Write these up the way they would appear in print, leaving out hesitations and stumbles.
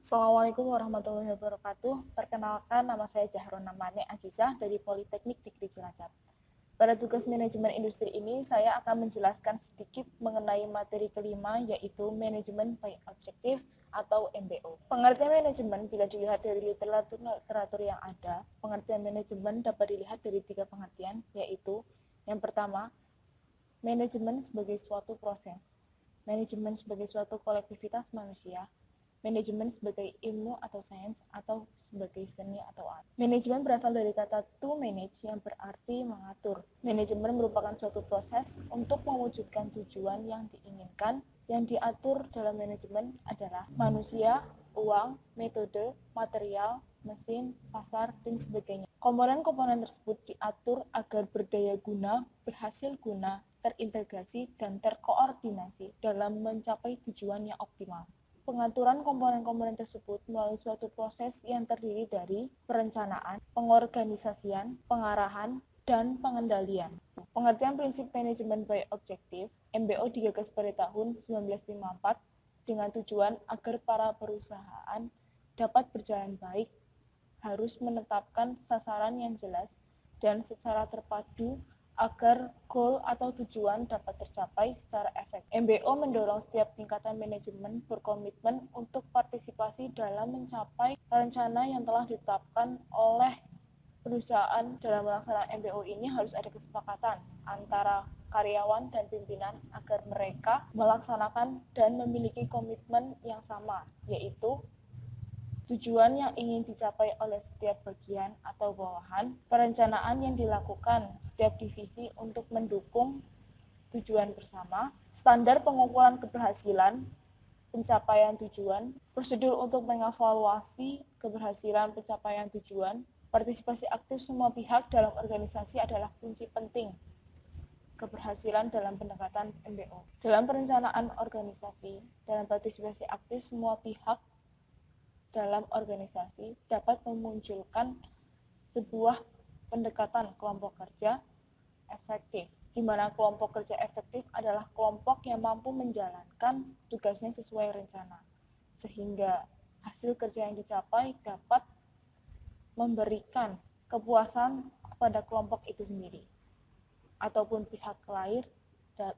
Assalamualaikum warahmatullahi wabarakatuh. Perkenalkan, nama saya Jahrona Mane Azizah dari Politeknik Negeri Cilacap. Pada tugas manajemen industri ini, saya akan menjelaskan sedikit mengenai materi kelima, yaitu manajemen by objektif atau MBO. Pengertian manajemen bila dilihat dari literatur yang ada, pengertian manajemen dapat dilihat dari 3 pengertian, yaitu yang pertama, manajemen sebagai suatu proses, manajemen sebagai suatu kolektivitas manusia, manajemen sebagai ilmu atau sains, atau sebagai seni atau art. Manajemen berasal dari kata to manage yang berarti mengatur. Manajemen merupakan suatu proses untuk mewujudkan tujuan yang diinginkan. Yang diatur dalam manajemen adalah manusia, uang, metode, material, mesin, pasar, dan sebagainya. Komponen-komponen tersebut diatur agar berdaya guna, berhasil guna, terintegrasi, dan terkoordinasi dalam mencapai tujuan yang optimal. Pengaturan komponen-komponen tersebut melalui suatu proses yang terdiri dari perencanaan, pengorganisasian, pengarahan, dan pengendalian. Pengertian prinsip manajemen by objektif, MBO digagas pada tahun 1954 dengan tujuan agar para perusahaan dapat berjalan baik, harus menetapkan sasaran yang jelas dan secara terpadu agar goal atau tujuan dapat tercapai secara efektif. MBO mendorong setiap tingkatan manajemen berkomitmen untuk partisipasi dalam mencapai rencana yang telah ditetapkan oleh perusahaan. Dalam melaksanakan MBO ini harus ada kesepakatan antara karyawan dan pimpinan agar mereka melaksanakan dan memiliki komitmen yang sama, yaitu tujuan yang ingin dicapai oleh setiap bagian atau bawahan, perencanaan yang dilakukan setiap divisi untuk mendukung tujuan bersama, standar pengukuran keberhasilan pencapaian tujuan, prosedur untuk mengevaluasi keberhasilan pencapaian tujuan, partisipasi aktif semua pihak dalam organisasi adalah kunci penting keberhasilan dalam pendekatan MBO. Dalam perencanaan organisasi, dalam partisipasi aktif semua pihak dalam organisasi dapat memunculkan sebuah pendekatan kelompok kerja efektif, di mana kelompok kerja efektif adalah kelompok yang mampu menjalankan tugasnya sesuai rencana, sehingga hasil kerja yang dicapai dapat memberikan kepuasan kepada kelompok itu sendiri, ataupun pihak lain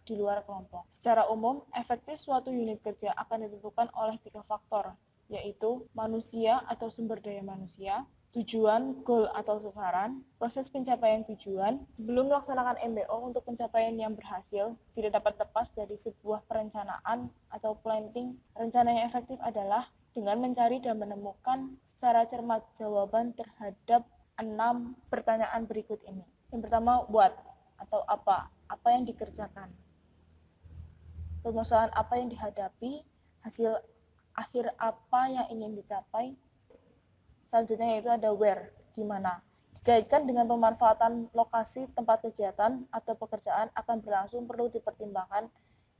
di luar kelompok. Secara umum, efektif suatu unit kerja akan ditentukan oleh 3 faktor, yaitu manusia atau sumber daya manusia, tujuan, goal atau sasaran, proses pencapaian tujuan. Sebelum melaksanakan MBO untuk pencapaian yang berhasil, tidak dapat lepas dari sebuah perencanaan atau planning. Rencana yang efektif adalah dengan mencari dan menemukan secara cermat jawaban terhadap 6 pertanyaan berikut ini. Yang pertama, what atau apa yang dikerjakan, permasalahan apa yang dihadapi, hasil akhir apa yang ingin dicapai. Selanjutnya yaitu ada where, di mana. Dikaitkan dengan pemanfaatan lokasi tempat kegiatan atau pekerjaan akan berlangsung, perlu dipertimbangkan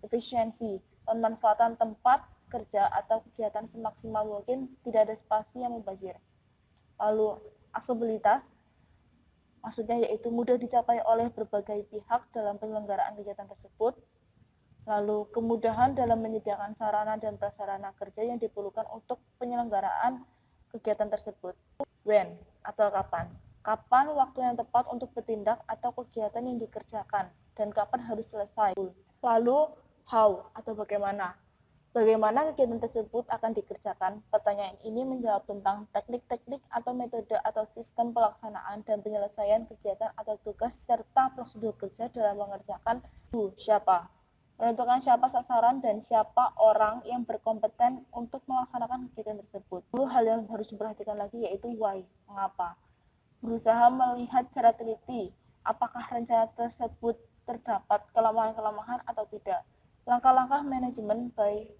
efisiensi, pemanfaatan tempat kerja atau kegiatan semaksimal mungkin, tidak ada spasi yang mubazir. Lalu aksesibilitas, maksudnya yaitu mudah dicapai oleh berbagai pihak dalam penyelenggaraan kegiatan tersebut. Lalu kemudahan dalam menyediakan sarana dan prasarana kerja yang diperlukan untuk penyelenggaraan kegiatan tersebut. When atau kapan. Kapan waktu yang tepat untuk bertindak atau kegiatan yang dikerjakan dan kapan harus selesai. Lalu how atau bagaimana. Bagaimana kegiatan tersebut akan dikerjakan? Pertanyaan ini menjawab tentang teknik-teknik atau metode atau sistem pelaksanaan dan penyelesaian kegiatan atau tugas serta prosedur kerja dalam mengerjakan siapa. Menentukan siapa sasaran dan siapa orang yang berkompeten untuk melaksanakan kegiatan tersebut. Lalu hal yang harus diperhatikan lagi yaitu why, mengapa. Berusaha melihat secara teliti apakah rencana tersebut terdapat kelemahan-kelemahan atau tidak. Langkah-langkah manajemen by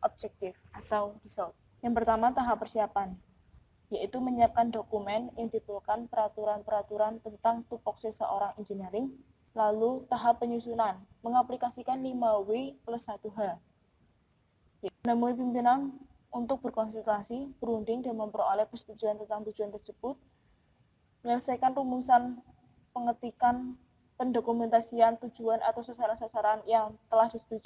objektif atau result. Yang pertama, tahap persiapan, yaitu menyiapkan dokumen yang diperlukan peraturan-peraturan tentang tupoksi seorang engineering. Lalu tahap penyusunan, mengaplikasikan 5W plus 1H. Menemui pimpinan untuk berkonsultasi, berunding, dan memperoleh persetujuan tentang tujuan tersebut. Menyelesaikan rumusan pengetikan pendokumentasian tujuan atau sasaran-sasaran yang telah disetujui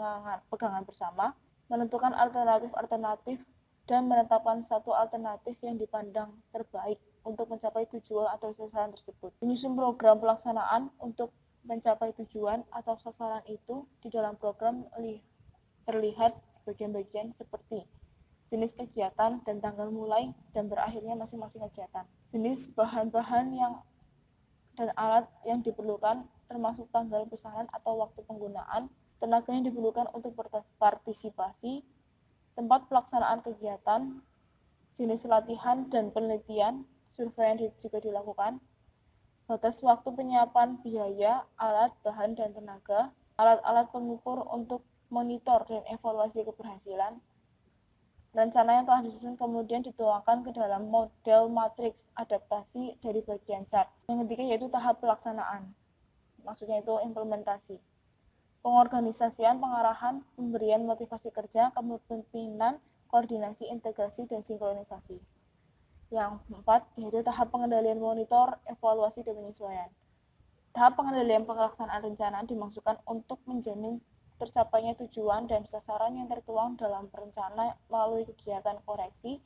pegangan bersama. Menentukan alternatif-alternatif dan menetapkan satu alternatif yang dipandang terbaik untuk mencapai tujuan atau sasaran tersebut. Menyusun program pelaksanaan untuk mencapai tujuan atau sasaran itu di dalam program terlihat bagian-bagian seperti jenis kegiatan dan tanggal mulai dan berakhirnya masing-masing kegiatan, jenis bahan-bahan dan alat yang diperlukan termasuk tanggal pesanan atau waktu penggunaan, tenaga yang diperlukan untuk berpartisipasi, tempat pelaksanaan kegiatan, jenis latihan dan penelitian, survei yang juga dilakukan, batas waktu penyiapan biaya, alat, bahan, dan tenaga, alat-alat pengukur untuk monitor dan evaluasi keberhasilan. Rencana yang telah disusun kemudian dituangkan ke dalam model matriks adaptasi dari bagian chart. Yang ketiga yaitu tahap pelaksanaan, maksudnya itu implementasi. Pengorganisasian, pengarahan, pemberian motivasi kerja, kepemimpinan, koordinasi, integrasi, dan sinkronisasi. Yang keempat yaitu tahap pengendalian monitor, evaluasi, dan penyesuaian. Tahap pengendalian pelaksanaan rencana dimaksudkan untuk menjamin tercapainya tujuan dan sasaran yang tertuang dalam rencana melalui kegiatan koreksi,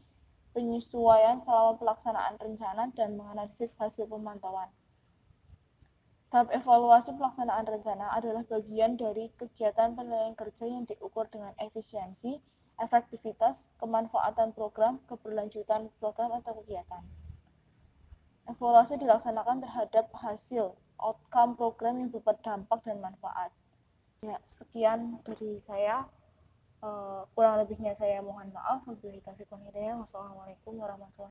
penyesuaian selama pelaksanaan rencana, dan menganalisis hasil pemantauan. Tahap evaluasi pelaksanaan rencana adalah bagian dari kegiatan penilaian kerja yang diukur dengan efisiensi, efektivitas, kemanfaatan program, keberlanjutan program atau kegiatan. Evaluasi dilaksanakan terhadap hasil outcome program yang berdampak dan manfaat. Ya, sekian dari saya. Kurang lebihnya saya mohon maaf. Wassalamualaikum warahmatullahi wabarakatuh.